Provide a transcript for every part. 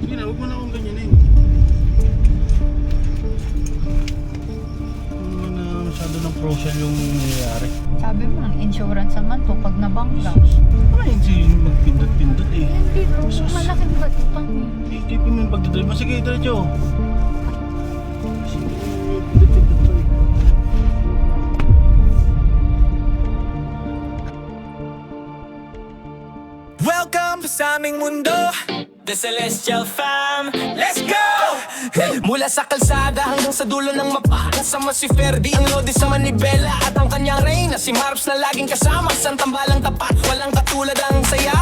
Sige na, huwag mo na akong ganyanin. Hindi mo na masyado ng crucial yung nangyayari. Sabi mo, ang insurance naman to pag nabangga. Ano yung magpindot-pindot eh? Hindi bro, malaking batutan eh. Ikipin mo yung pagdadrive mo. Sige, diretso. Sige, pindot-pindot to eh. Welcome sa aming mundo, The Celestial Fam. Let's go! Mula sa kalsada hanggang sa dulo ng mapa, kasama si Ferdy, ang Lodi sa manibela, at ang kanyang reyna, si Marps na laging kasama. Isang tambalang tapat, walang katulad ang saya.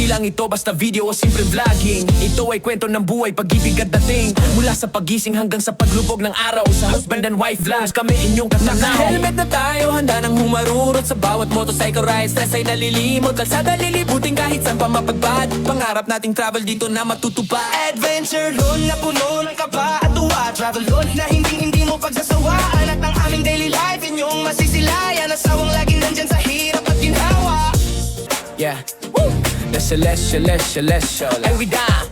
Di lang ito basta video o simple vlogging. Ito ay kwento ng buhay, pag-ibig at dating. Mula sa pagising hanggang sa paglubog ng araw, sa husband and wife vlogs, kami inyong katanaw. Naka-helmet na tayo, handa nang humarurot sa bawat motorcycle ride. Stress ay nalilimot, kalsada lilibutin kahit saan pa mapagbad. Pangarap nating travel dito na matutupad. Adventure load na puno ng kaba at tuwa. Travel load na hindi mo pagsasawaan. At ang aming daily life, inyong masisilayan. Asawang lagi nandyan sa hirap at ginhawa. Yeah, woo! The celestial, and we down.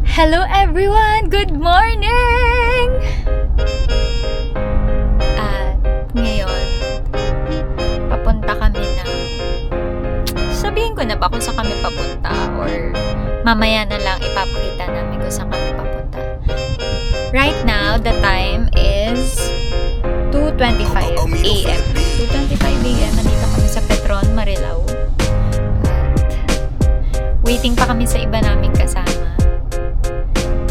Hello everyone! Good morning! At ngayon, papunta kami ng... Sabihin ko na ba kung saan kami papunta? Or mamaya na lang ipapakita namin kung saan kami papunta. Right now, the time is 2:25 a.m. 2:25 a.m. Nandito kami sa Petron, Marilao. Waiting pa kami sa iba naming kasama.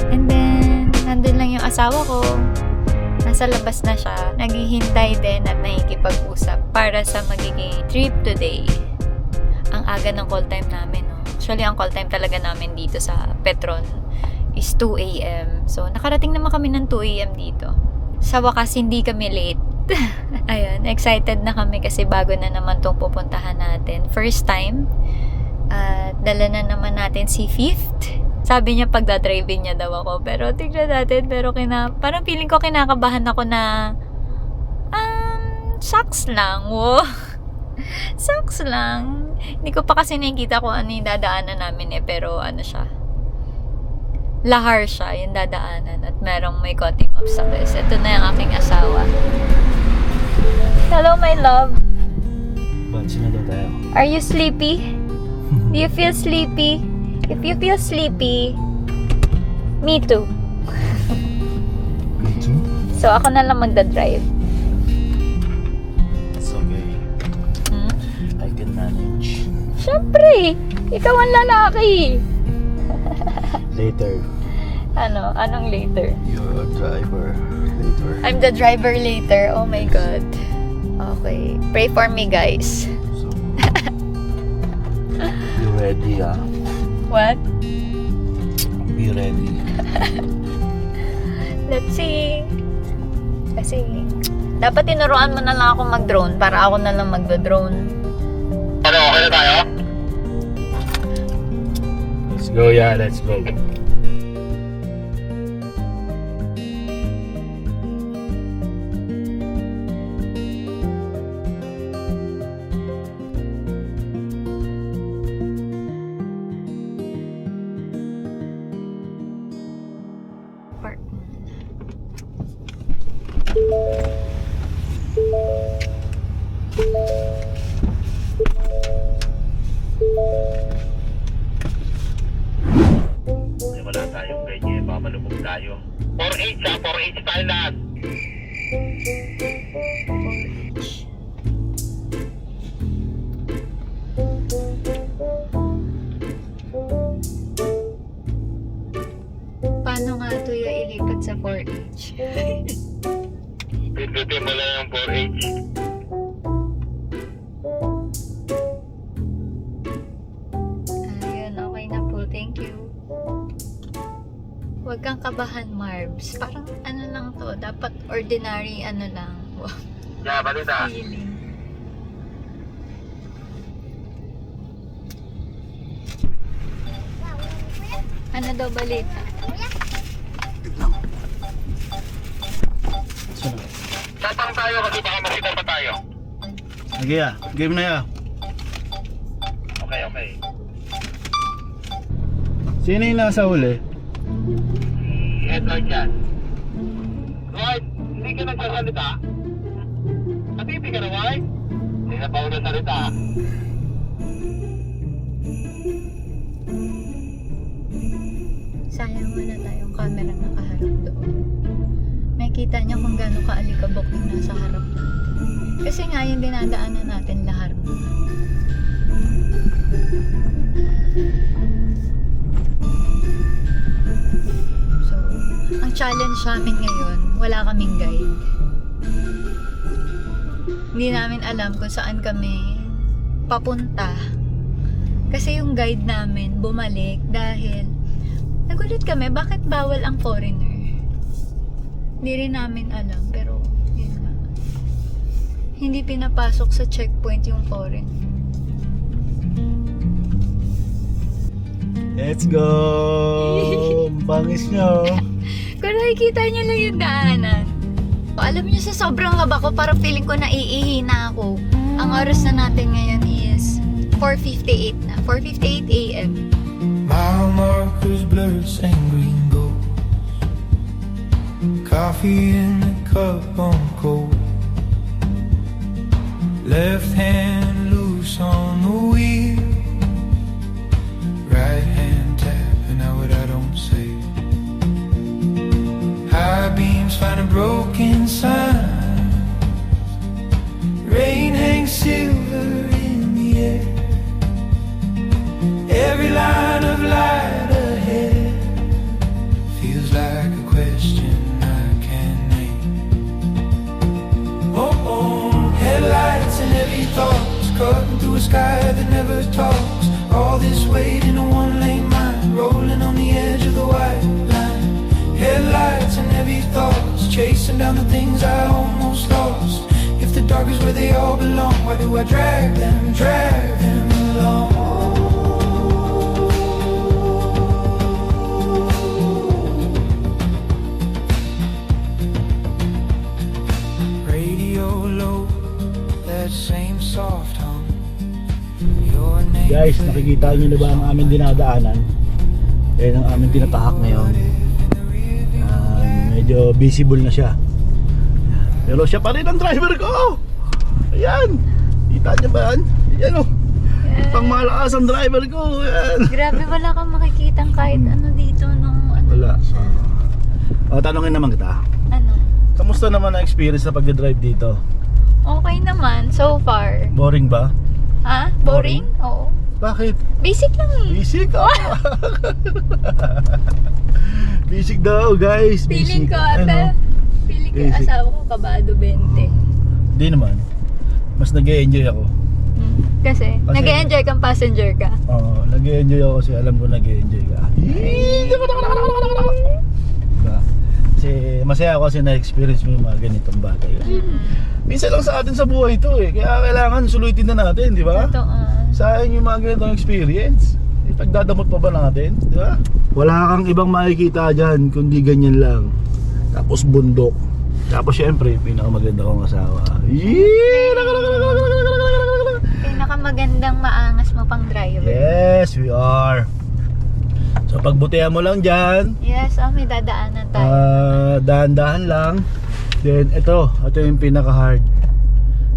And then, nandun lang yung asawa ko. Nasa labas na siya. Naghihintay din at nakikipag-usap para sa magiging trip today. Ang aga ng call time namin. No? Actually, ang call time talaga namin dito sa Petron is 2 a.m. So, nakarating naman kami ng 2 a.m. dito. Sa wakas, hindi kami late. Ayun, excited na kami kasi bago na naman tong pupuntahan natin. First time. At dala na naman natin si Fifth. Sabi niya pagdadrive niya daw ako. Pero tignan natin. Pero parang feeling ko kinakabahan ako na sucks lang. Wow. Sucks lang. Hindi ko pa kasi nakikita kung ano yung dadaanan namin eh. Pero ano siya. Lahar siya yung dadaanan. At merong may konting obstacles. Ito na yung aking asawa. Hello my love. Bansi na daw tayo. Are you sleepy? Do you feel sleepy? If you feel sleepy, me too. Me too? So, ako na lang magdadrive. It's okay. I can manage. Siyempre! Ikaw ang lalaki! Later. Anong later? You're a driver. Later. I'm the driver later. Oh my God. Okay. Pray for me, guys. So, be ready ah. What? Be ready. Let's see. Kasi, dapat tinuruan mo na lang ako mag-drone para ako na lang magdo-drone. Ano, okay na tayo? Let's go, yeah, let's go. Wala tayong ganyan, baka malubog tayo. 4H ha, 4H tayo lahat. Paano nga ito ilipat sa 4H? Pindutin mo lang yung 4H. Ayun, okay na po. Thank you. Huwag kang kabahan, Marbs. Parang ano lang to. Dapat ordinary ano lang. Wow. Yeah, balita. Feeling. Ano daw balita? Tatang tayo kasi baka makita pa tayo. Sige ya, game na ya. Okay. Sino yung nasa huli? Edward yan. Dwight, hindi ka nagsasalita? Natiti ka na, Dwight? Hindi na pa ako nagsalita. Sayang wala tayong camera nakaharap doon. Nakikita niya kung gaano kaalikabok yung nasa harap natin. Kasi nga yung dinadaanan natin lahar na. So, ang challenge namin ngayon, wala kaming guide. Hindi namin alam kung saan kami papunta. Kasi yung guide namin bumalik dahil nagulat kami, bakit bawal ang foreigner? Hindi rin namin alam, pero yun nga. Hindi pinapasok sa checkpoint yung foreigner. Let's go! Bangis nyo! Kung nakikita niyo lang yung daanan. Alam niyo sa sobrang haba ko, parang feeling ko naiihi na ako. Ang oras na natin ngayon is 4:58 na. 4:58 a.m. Mile markers blur same green gold. Coffee in the cup on cold. Left hand loose on the wheel. Right hand tapping out what I don't say. High beams find a broken sign. Rain hangs silver in the air. Every line of light ahead feels like a question I can't name. Oh, headlights and heavy thoughts cutting through a sky that never talks. All this weight in a one-lane mind, rolling on the edge of the white line. Headlights and heavy thoughts, chasing down the things I almost lost. If the dark is where they all belong, why do I drag them along? Soft hum. Your name. Guys, nakikita nyo na ba ang aming dinadaanan? Yan ang aming tinatahak ngayon. Medyo visible na siya. Pero siya pa rin ang driver ko. Ayan. Kita nyo ba yan? Ayan o. Pang malakas ang driver ko. Ayan. Grabe, wala kang makikitang kahit ano dito nung ano. Wala. Tanongin naman kita. Ano? Kamusta naman ang experience na pag-drive dito? Okay naman, so far. Boring ba? Ha? Boring? Oo. Bakit? Basic lang eh. Basic? Basic daw guys. Feeling Basic. ko ata, feeling ko Basic. asawa ko kabado 20. Hindi naman. Mas nag-e-enjoy ako. Kasi nag-enjoy kang passenger ka. Oo, nag-e-enjoy ako kasi alam ko nag-e-enjoy ka. Diba? Kasi masaya ako kasi na-experience mo yung mga ganitong bagay. Minsan lang sa atin sa buhay ito eh. Kaya kailangan sulutin na natin, di ba? Totoo. Sayang yung mga ganitong experience. Ipagdadamot pa ba natin? Di ba? Wala kang ibang makikita dyan kundi ganyan lang. Tapos bundok. Tapos syempre, pinakamaganda kong asawa. Pinakamagandang maangas mo pang driver. Yes, we are. So pagbutihan mo lang dyan. Yes, may dadaanan tayo. Dahan-dahan lang. Then ito yung pinaka-hard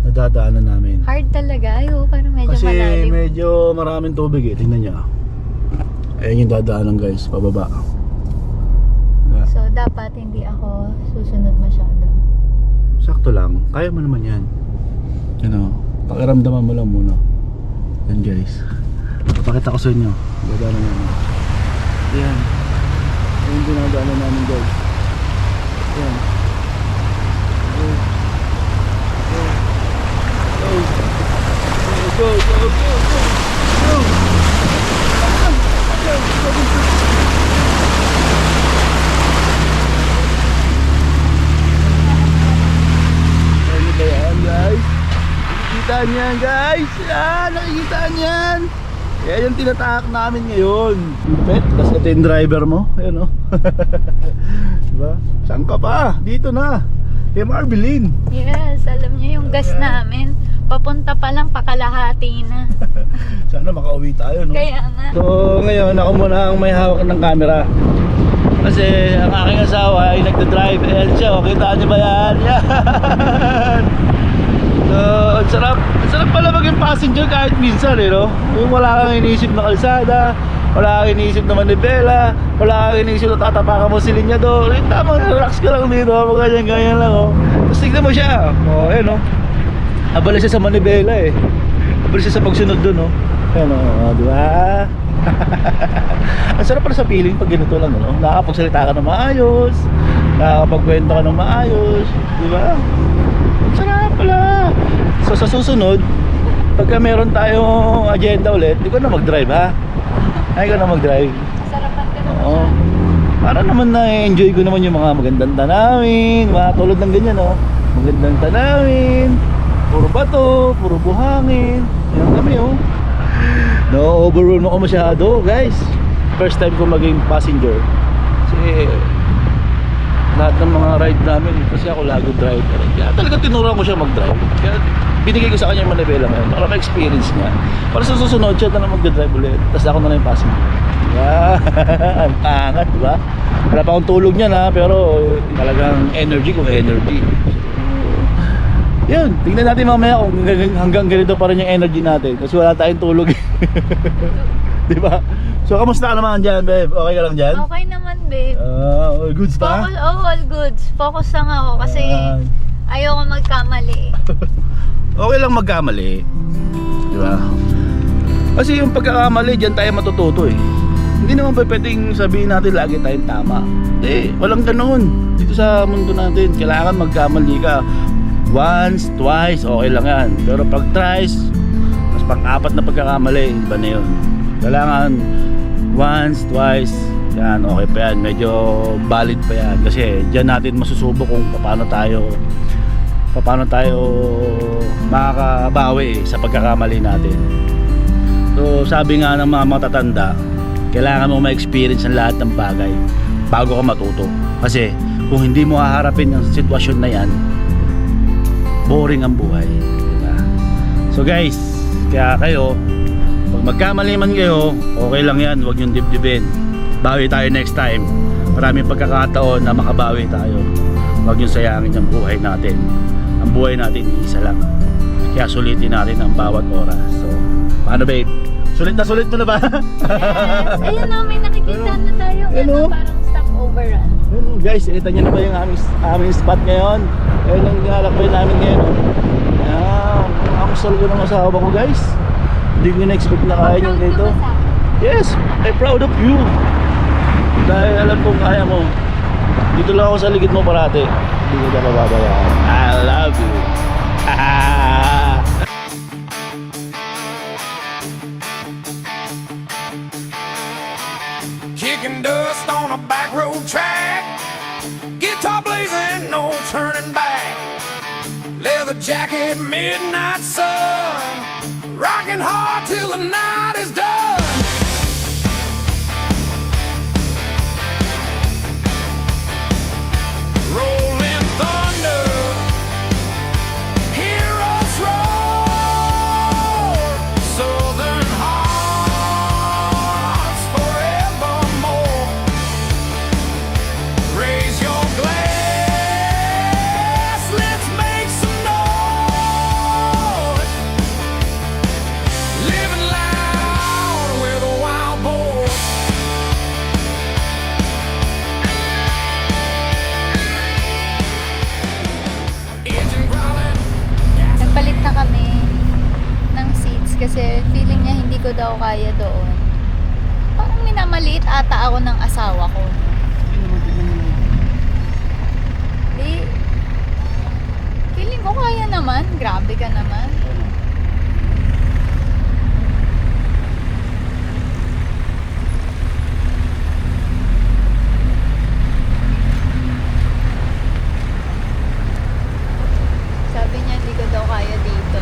na dadaanan namin. Hard talaga. Ayaw, parang medyo Kasi malalim. medyo maraming tubig eh. Tingnan nyo. Ayan yung dadaanan guys, pababa. So, dapat hindi ako susunod masyado. Sakto lang. Kaya mo naman yan. Pakiramdaman mo lang muna. Yan guys. Papakita ko sa inyo. Dadaanan namin. Ayan. Ayan yung dinadaanan namin guys. Ayan. Go. Go. Ano ba yan guys? Nakikita niyan guys. Nakikita niyan. Yan yung tinatahak namin ngayon. Bet, tapos ito yung driver mo. Ayan o. Diba? Saan ka pa? Dito na. Kay Marvelin. Yes, alam niyo yung gas namin. Papunta pa lang, pakalahati na. Sana makauwi tayo, no? Kaya nga. So ngayon ako muna ang may hawak ng camera. Kasi ang aking asawa ay nagda-drive. Ayan siya, kita niyo ba yan? Yan! So ang sarap pala maging passenger kahit minsan no? Yung wala kang iniisip na kalsada, wala kang iniisip na manibela, wala kang iniisip na tatapakan mo si linyador. Tamang relax ka lang dito, ganyan lang oh. Tapos tignan mo siya, oh ayan oh. Abala siya sa manibela eh. Abala siya sa pagsunod dun oh. Ayan oh, di ba? Ang sarap pala sa feeling pag ganito lang no? Nakakapagsalita ka ng maayos, nakakapagkwento ka ng maayos, di ba? Ang sarap pala. So sa susunod, pagka meron tayong agenda ulit, di ko na mag-drive ha. Ay ko na mag-drive. Sarapan ka naman Oo. Para naman na-enjoy ko naman yung mga magandang tanawin, mga tulad ng ganyan oh. Magandang tanawin, puro bato, puro buhangin. Yan kami oh. No-overrun ako masyado guys. First time ko maging passenger. Kasi lahat ng mga ride namin, kasi ako lagong driver. Kaya talaga tinuruan ko siya mag-drive. Kaya binigay ko sa kanya yung manibela ngayon para ma-experience niya. Para sa susunod siya na mag-drive ulit. Tapos ako na lang yung passenger. Yan, ang angat, diba? Wala pa akong tulog niya na, pero talagang energy kung energy. Yun, tingnan natin mamaya kung hanggang ganito pa rin yung energy natin. Kasi wala tayong tulog. Diba? So, kamusta ka naman dyan, babe? Okay ka lang dyan? Okay naman, babe. All goods pa? Focus, all goods. Focus lang ako kasi ayoko magkamali. Okay lang magkamali. Diba? Kasi yung pagkakamali, dyan tayo matututo eh. Hindi naman pa pwedeng sabihin natin lagi tayong tama. Walang ganoon. Dito sa mundo natin, kailangan magkamali ka. Once, twice, okay lang yan. Pero pag thrice, mas pang-apat na pagkakamali, iba na yun. Kailangan once, twice, yan, okay pa yan. Medyo valid pa yan. Kasi dyan natin masusubok kung paano tayo makakabawi sa pagkakamali natin. So sabi nga ng mga matatanda, kailangan mo ma-experience ang lahat ng bagay bago ka matuto. Kasi kung hindi mo haharapin ang sitwasyon na yan, boring ang buhay, diba? So guys, kaya kayo, pag magkamali man kayo, okay lang yan, huwag niyong dibdibin. Bawi tayo next time. Maraming pagkakataon na makabawi tayo. Huwag niyong sayangin ang buhay natin. Ang buhay natin isa lang. Kaya sulitin natin ang bawat oras. So, paano babe? Sulit mo na ba? Yes. Ayun na, may nakikita na tayo. Hello? Parang stopover run. Ayun, guys, kita niyo na ba yung aming spot ngayon? Ayun ang ginalakbay namin ngayon. Ayan, ang solo ko ng asawa ko guys. Hindi ko na-expect na kaya nyo dito. Yes, I'm proud of you. Dahil alam kong kaya mo. Dito lang ako sa ligid mo parate. Hindi ko na pababayaan. I love you. Kicking dust on a back road track, guitar blazing, no turning back. Leather jacket, midnight sun, rocking hard till the night is done. Rolling thunder, hear us roar. Southern hearts forevermore. Raise your glass, let's make some noise. Living loud with a wild boy. Engine growling. Nagpalit na kami ng seats kasi feeling niya hindi ko daw kaya doon. Parang minamaliit ata ako ng asawa ko. Di, feeling ko kaya naman. Grabe ka naman. Sabi niya hindi ko daw kaya dito.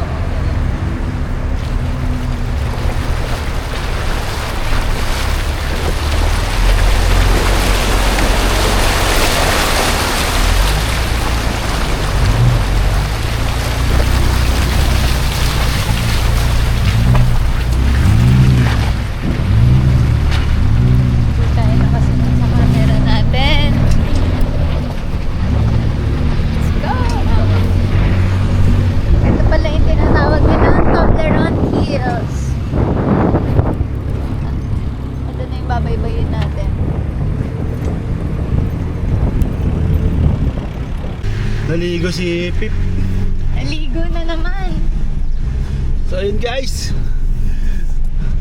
naligo si Pip. Naligo na naman. So ayun guys,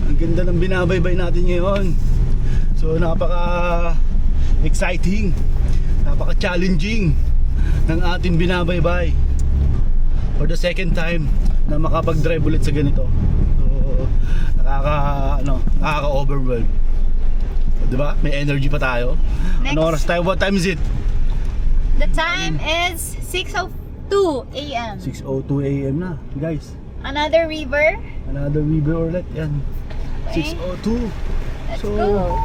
ang ganda ng binabaybay natin ngayon. So napaka exciting, napaka challenging ng ating binabaybay for the second time na makapag-drive ulit sa ganito. So nakaka-overwhelm. Diba? May energy pa tayo. Next. Ano oras tayo? What time is it? The time is 6:02 a.m. 6:02 a.m. na guys. Another river. Another river ulit yan. Okay. 6:02. Let's So, go.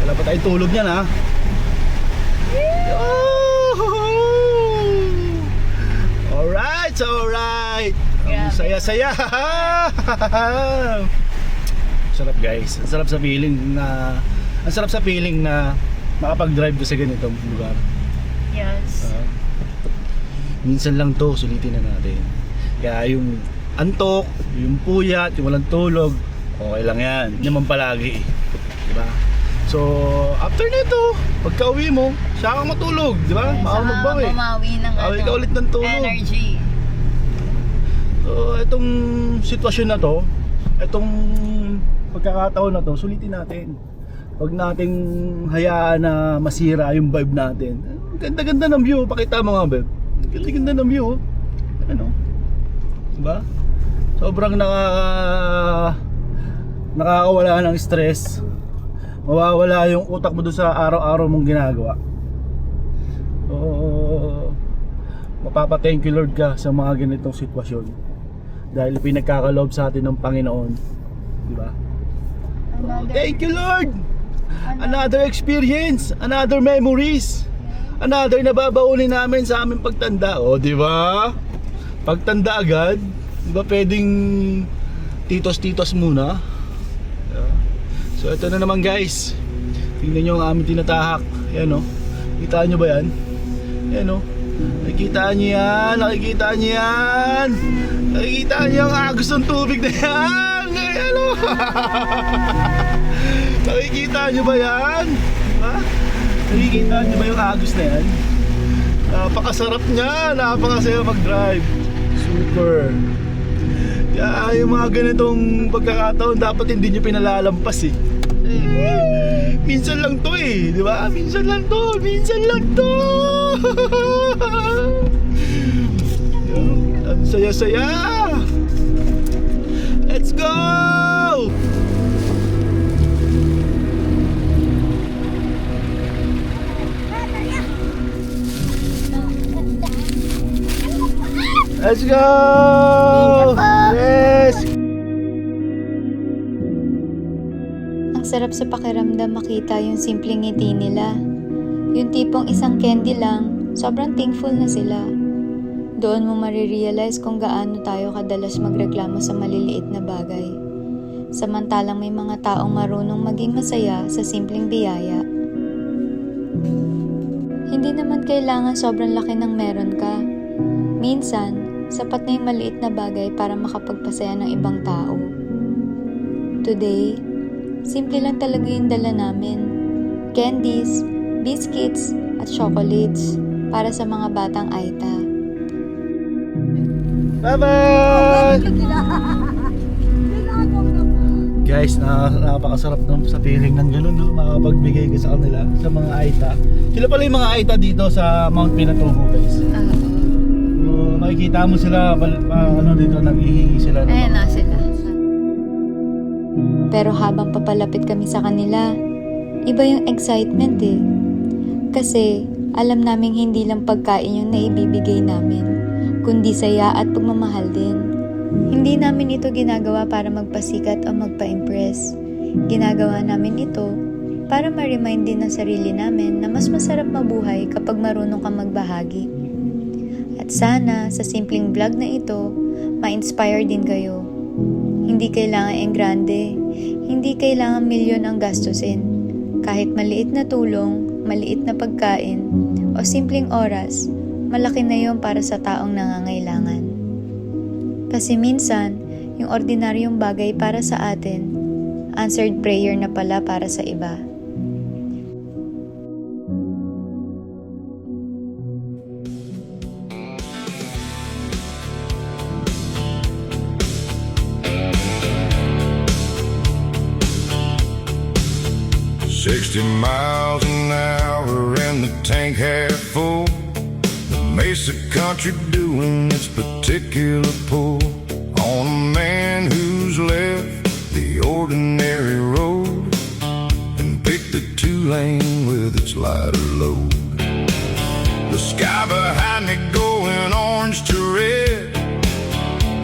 wala pa tayong tulog yan ha. Alright, alright. Ang Grabe. saya-saya. Sarap guys. Ang sarap sa feeling na makapag-drive ka sa ganitong lugar. Yes. Minsan lang to, sulitin na natin. Kaya yung antok, yung puyat, yung walang tulog, okay lang yan. Hindi naman palagi. Diba? So, after nito, pagka uwi mo, siya kang matulog. Diba? Saka Makakamabawi. bumawi ng Bawi ka ulit ng tulog. energy. So, itong sitwasyon na to, itong pagkakataon na to, sulitin natin. Huwag nating hayaan na masira yung vibe natin. Ganda-ganda ng view. Pakita mo nga, babe. Ganda-ganda ng view. Ano? Diba? Sobrang nakakawala ng stress. Mawawala yung utak mo doon sa araw-araw mong ginagawa. So, mapapa-thank you Lord ka sa mga ganitong sitwasyon. Dahil pinagkakaloob sa atin ng Panginoon. Diba? Thank you Lord! Another experience, another memories, another nababaunin namin sa aming pagtanda. O, di ba? Pagtanda agad, di ba pwedeng titos-titos muna? So, ito na naman guys. Tingnan nyo ang aming tinatahak. Ayan o. Kita nyo ba yan? Ayan o. Nakikita nyo yan. Nakikita nyo yan. Nakikita nyo ang agos ng tubig na yan. Ayan o. Nakikita nyo ba yan? Ha? Nakikita nyo ba yung agos na yan? Napakasarap niya. Napakasaya mag-drive. Super. Kaya yung mga ganitong pagkakataon dapat hindi nyo pinalalampas eh. Minsan lang to eh, di ba? Minsan lang to, minsan lang to. Ang saya-saya. Let's go! Let's go! Yes! Ang sarap sa pakiramdam makita yung simpleng ngiti nila. Yung tipong isang candy lang, sobrang thankful na sila. Doon mo marirealize kung gaano tayo kadalas magreklamo sa maliliit na bagay. Samantalang may mga taong marunong maging masaya sa simpleng biyaya. Hindi naman kailangan sobrang laki ng meron ka. Minsan, sapat na yung maliit na bagay para makapagpasaya ng ibang tao. Today, simple lang talaga yung dala namin. Candies, biscuits, at chocolates para sa mga batang Aita. Bye-bye! Guys, napakasarap sa feeling ng ganun, no? Makapagbigay ka sa kanila, sa mga Aita. Sila pala yung mga Aita dito sa Mount Pinatubo, guys. So, makikita mo sila, dito, naghihingi sila. Ayan na sila. Pero habang papalapit kami sa kanila, iba yung excitement eh. Kasi alam naming hindi lang pagkain yung naibibigay namin, kundi saya at pagmamahal din. Hindi namin ito ginagawa para magpasikat o magpa-impress. Ginagawa namin ito para ma-remind din ng sarili namin na mas masarap mabuhay kapag marunong kang magbahagi. At sana sa simpleng vlog na ito, ma-inspire din kayo. Hindi kailangan ang grande, hindi kailangan milyon ang gastusin. Kahit maliit na tulong, maliit na pagkain, o simpleng oras, malaki na yon para sa taong nangangailangan. Kasi minsan, yung ordinaryong bagay para sa atin, answered prayer na pala para sa iba. 60 miles an hour and the tank half full. The Mesa country doing its particular pull on a man who's left the ordinary road and picked the 2-lane with its lighter load. The sky behind me going orange to red.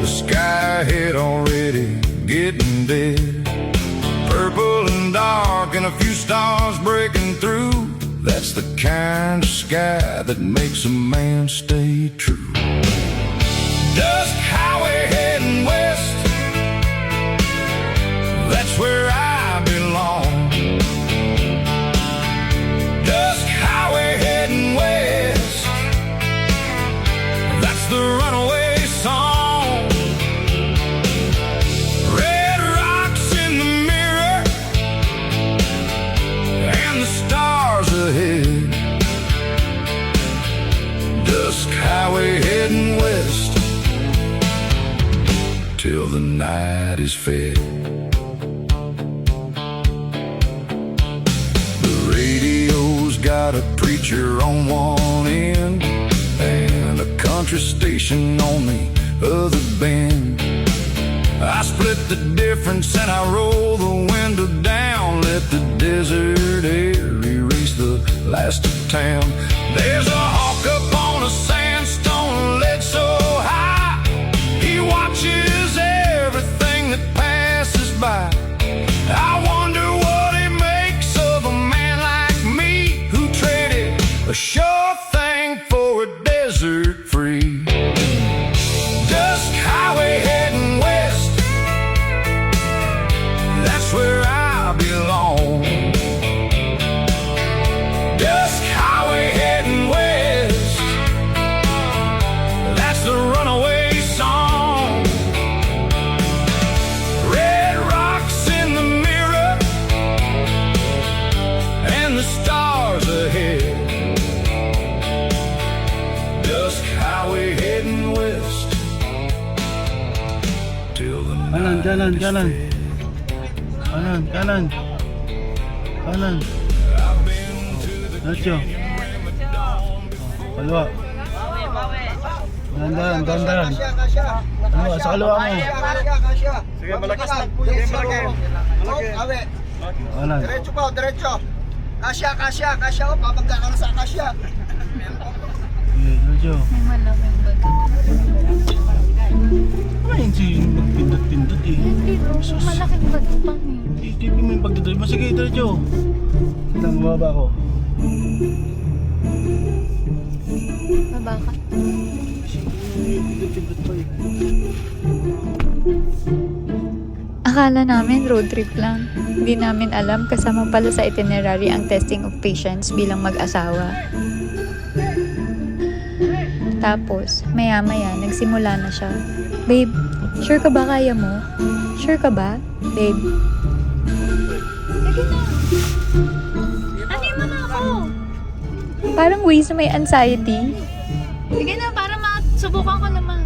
The sky ahead already getting dead. Purple and dark and a few stars breaking through. That's the kind of sky that makes a man stay true. Dusk highway heading west. That's where I belong. Dusk highway heading west. That's the runaway song. Red rocks in the mirror and the stars ahead. Dusk highway heading west till the night is fed. The radio's got a preacher on one end and a country station on the other bend. I split the difference and I roll the window down. Let the desert air erase the last of town. There's a hawk up on a sandstone ledge so high. He watches everything that passes by. I wonder what it makes of a man like me who traded a sure thing for a desert free. Dusk highway heading west. That's where I belong. Dusk highway heading west. That's the runaway song. Red rocks in the mirror and the stars ahead. Dusk highway heading west till the night Kanan, is kanan. fed. Kanan, kanan. Kanan. Diretso. Kaliwa. Dandan, dandan. Kaliwa, sa kaliwa mo. Sige, malakas lang po yung malaki. Malaki. Kanan. Diretso po, diretso. Kasya. O, papagka ka na sa kasya. Sige, diretso. May malaking bato. Ayun si magpindot-pindot eh. Hindi bro, malaking bato pa eh. Isipin mo yung pagdadrive mo. Sige, diretso. Ilang baba ko. Baba ka. Pindot-pindot pa eh. Akala namin road trip lang. Hindi namin alam kasama pala sa itinerary ang testing of patience bilang mag-asawa. Tapos, maya-maya, nagsimula na siya. Babe, sure ka ba kaya mo? Sure ka ba? Babe. Sige na. Anin mo na ako. Parang ways na may anxiety. Sige na, para masubukan ko naman.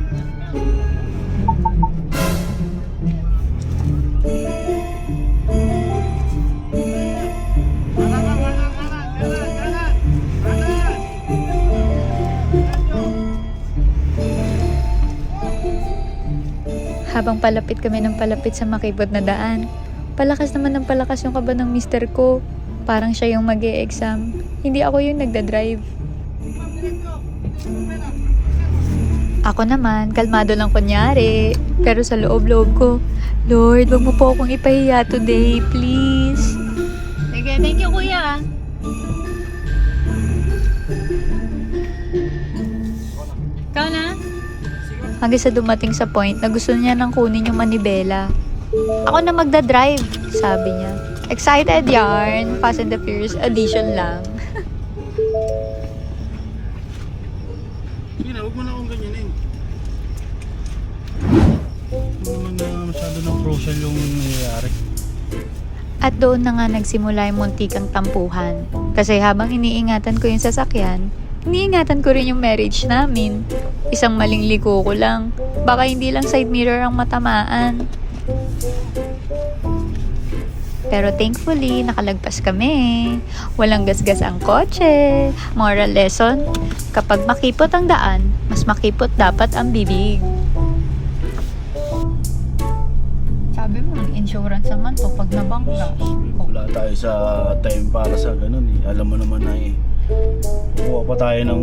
Habang palapit kami ng palapit sa makibot na daan, palakas naman ng palakas yung kaba ng mister ko. Parang siya yung mag-e-exam. Hindi ako yung nagda-drive. Ako naman, kalmado lang kunyari. Pero sa loob-loob ko, Lord, wag mo po akong ipahiya today, please. Sige, thank you kuya. Ikaw na? Hanggang sa dumating sa point na gusto niya nang kunin yung manibela. Ako na magdadrive, sabi niya. Excited yarn, Fast and the Furious edition lang. Sige na, huwag mo na akong ganyanin. Hindi naman na masyado ng crucial yung nangyayari. At doon na nga nagsimula yung muntikang tampuhan. Kasi habang iniingatan ko yung sasakyan, iniingatan ko rin yung marriage namin. Isang maling liko ko lang. Baka hindi lang side mirror ang matamaan. Pero thankfully, nakalagpas kami. Walang gasgas ang kotse. Moral lesson, kapag makipot ang daan, mas makipot dapat ang bibig. Sabi mo, insurance naman to pag nabangga. Wala tayo sa time para sa ganun eh. Alam mo naman na eh. Kuha pa tayo ng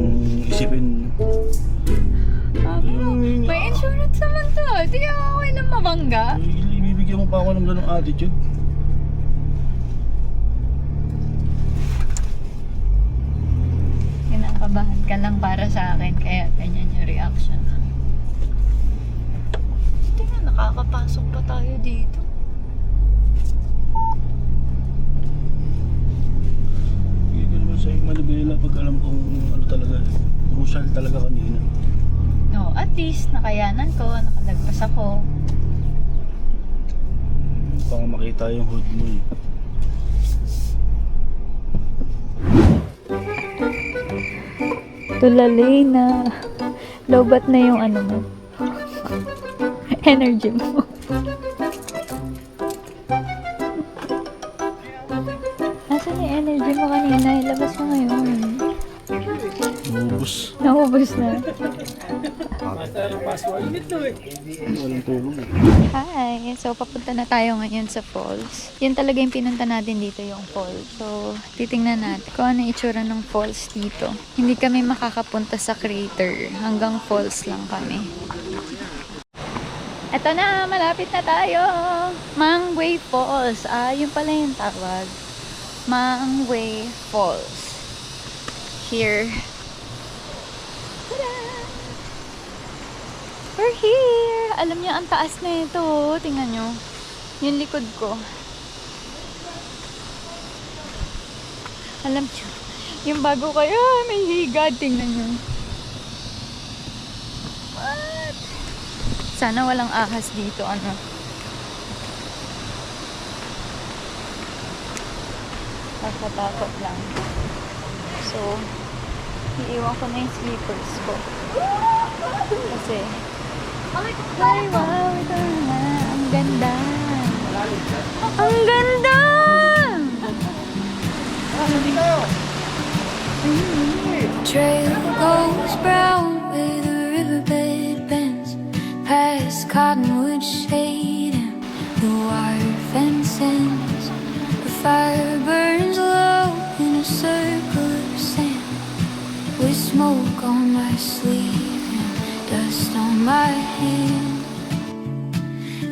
isipin. May insurance naman to. Di ako okay lang mabangga. Ibibigyan mo pa ako ng ganung attitude. Kinakabahan ka lang para sa akin, kaya ganyan yung reaction. Tingnan, nakakapasok pa tayo dito. Hindi ko naman sa'yo malibela pag alam kong ano talaga, crucial talaga kanina. No, at least nakayanan ko, nakalagpas ako. Baka makita yung hood mo eh. Tulalay na. Lobat na yung ano mo. Energy mo. Nasaan yung energy mo kanina? Ilabas mo ngayon. Ubus. Naubos na. Walang tulong eh. Hi! So, papunta na tayo ngayon sa falls. Yan talaga yung pinunta natin dito, yung falls. So, titingnan natin kung ano yung itsura ng falls dito. Hindi kami makakapunta sa crater. Hanggang falls lang kami. Eto na! Malapit na tayo! Mangway Falls. Yun pala yung tawag. Mangway Falls. Here. Tada! We're here! Alam niyo, ang taas na ito. Tingnan niyo. Yung likod ko. Alam niyo, yung bago kayo, may higad. Tingnan niyo. What? Sana walang ahas dito, ano. Nakatakot lang. So, iiwan ko na yung slippers ko. Kasi, ay, wow, ito na. Ang ganda. Ang ganda! Trail goes brown where the riverbed bends past cottonwood shade and the wire fence ends. The fire burns low in a circle of sand with smoke on my sleeve and dust on my hand.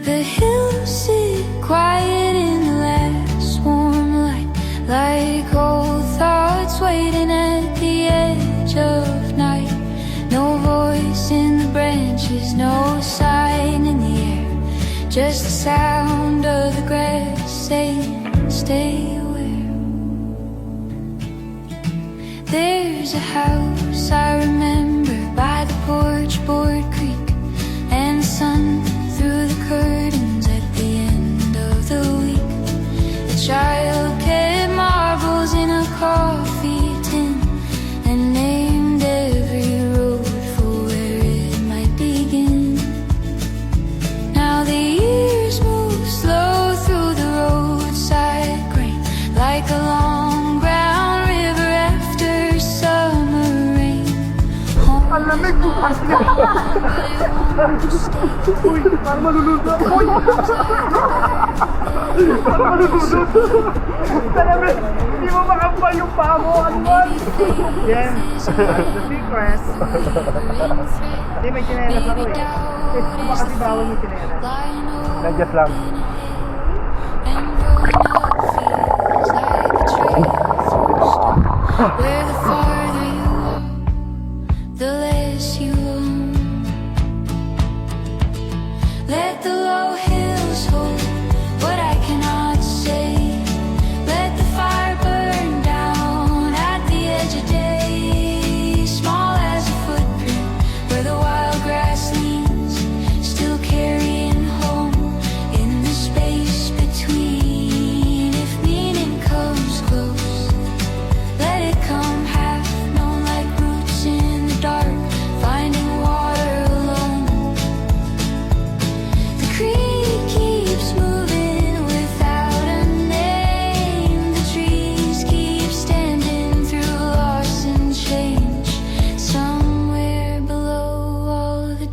The hills sit quiet in the last warm light, like old thoughts waiting at the edge of night. No voice in the branches, no sign in the air, just the sound of the grass saying, stay aware. There's a house I remember by the porch board creek, and sun through the curtains at the end of the week. The child kept marbles in a coffee tin and named every road for where it might begin. Now the years move slow through the roadside grain, like a long brown river after summer rain. Uy, parang malulunod ako. Uy! Parang malulunod. Talaga, hindi mo makampal yung paa mo. Ano ba? Yan. The secret. Hindi, may chinelas ako eh. Kasi bawal yung chinelas. Nag-just lang. Where the farther you walk, the less you own. Let the low hills hold what I cannot say. Let the fire burn down at the edge of day. Small as a footprint where the wild grass leans, still carrying home in the space between. If meaning comes close, let it come.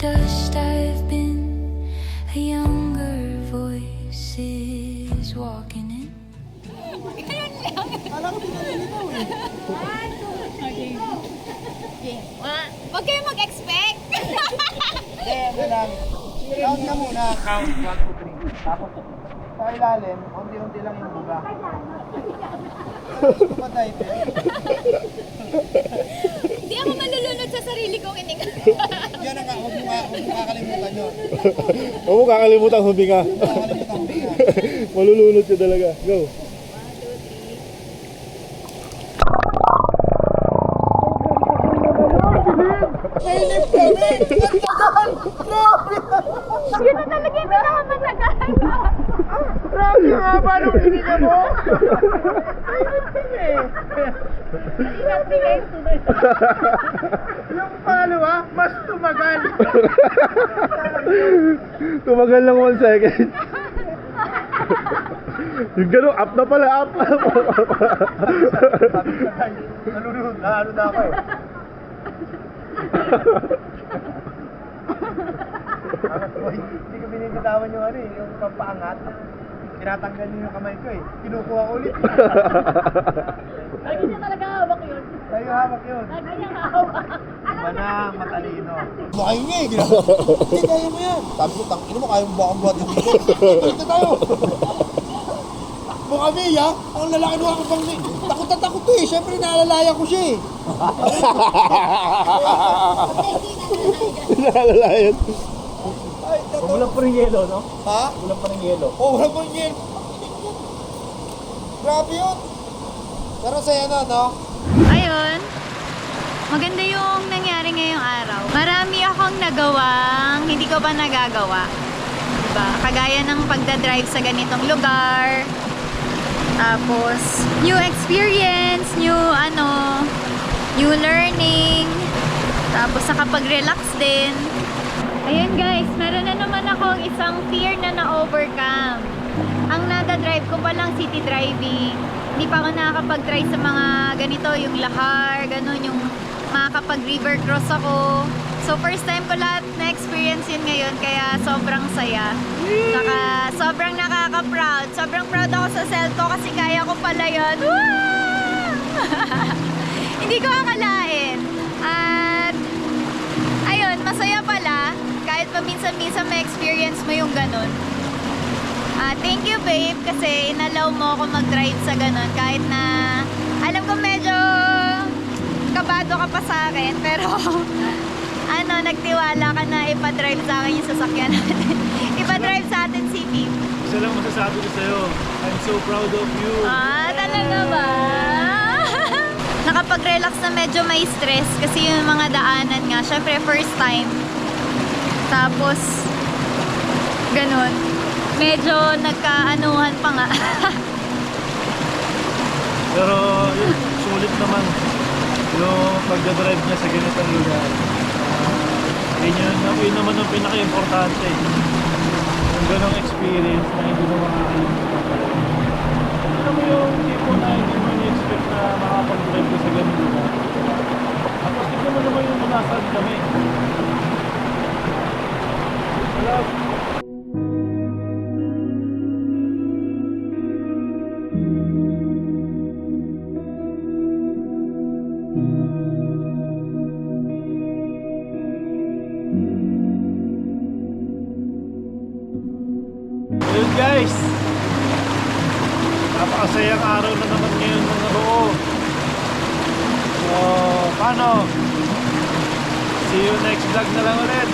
dust I've been, a younger voice is walking in. Huwag kayo mag-expect! Count na muna. Count 1, 2, 3. Tapos sa ilalim, unti-unti lang yung buga. Patay pa. Hindi ako malulunod sa sarili kong hininga. Yan ang huwag mo kakalimutan yun. Huwag mo kakalimutan huminga. Kakalimutan huminga. Malulunod ka talaga. Go. Yun na talaga yung pinakamatagal. Grabe nga ba nung hininga mo? Yung pangalawa, mas tumagal. Tumagal lang 1 second. Yung gano'n, up na pala, up. Nalulunod na, ano na ako eh. Hindi ko binibitawan yung ano eh, yung pampaangat. Tinatanggal niyo yung kamay ko eh. Kinukuha ko ulit. Lagi niya talaga hawak yun. Tayo hawak yun. Lagi niya hawak. Manang matalino. Bukain niya eh, ginawa. Hindi, kaya mo yan. Sabi ko, tangin mo, kaya mo baka buhat yung dito. Dito tayo. Mukha may ha? Ang lalaki mo ako pang takot na takot to eh. Siyempre naalalaya ko siya eh. Nalalayan. Ay, tato. Walang pa rin yelo, no? Ha? Walang pa rin yelo. Oh, wala mo yan. Grabe yun. Pero saya na, no? Ayun. Maganda yung nangyari ngayong araw. Marami akong nagawang hindi ko pa nagagawa. Diba? Kagaya ng pagdadrive sa ganitong lugar. Tapos, new experience, new learning. Tapos, nakapag-relax din. Ayun guys, meron na naman akong isang fear na na-overcome. Ang nadadrive ko palang city driving. Hindi pa ako nakakapag-try sa mga ganito, yung lahar, ganun, yung makakapag-river cross ako. So first time ko lahat na-experience yun ngayon, kaya sobrang saya. Saka sobrang nakaka-proud. Sobrang proud ako sa self ko kasi kaya ko pala yun. Woo! Hindi ko akalain. At ayun, masaya pala. Kahit paminsan-minsan may experience mo yung ganun. Thank you babe kasi inalaw mo ako mag-drive sa ganun. Kahit na alam ko medyo kabado ka pa sa akin, pero nagtiwala ka na ipa-drive sa akin yung sasakyan natin. Ipa-drive sa atin si Pip. Isa lang masasabi ko sa'yo, I'm so proud of you. Talaga ba? Nakapag-relax na medyo may stress kasi yung mga daanan nga, syempre first time. Tapos, ganun. Medyo nagkaanuhan pa nga. Pero yun, sulit naman yung pagdadrive niya sa ganitong lugar. Yun naman ang pinaka-importante. Yung ganong experience na hindi mo makakalimutan. Alam mo yung tipo na hindi mo ni-expect na makapag-drive ko sa ganong lugar. Tapos tignan mo naman yung nasaan kami. Wala. Ayun guys, napakasayang araw na naman ngayon mga roo. So, paano? See you next vlog na lang ulit.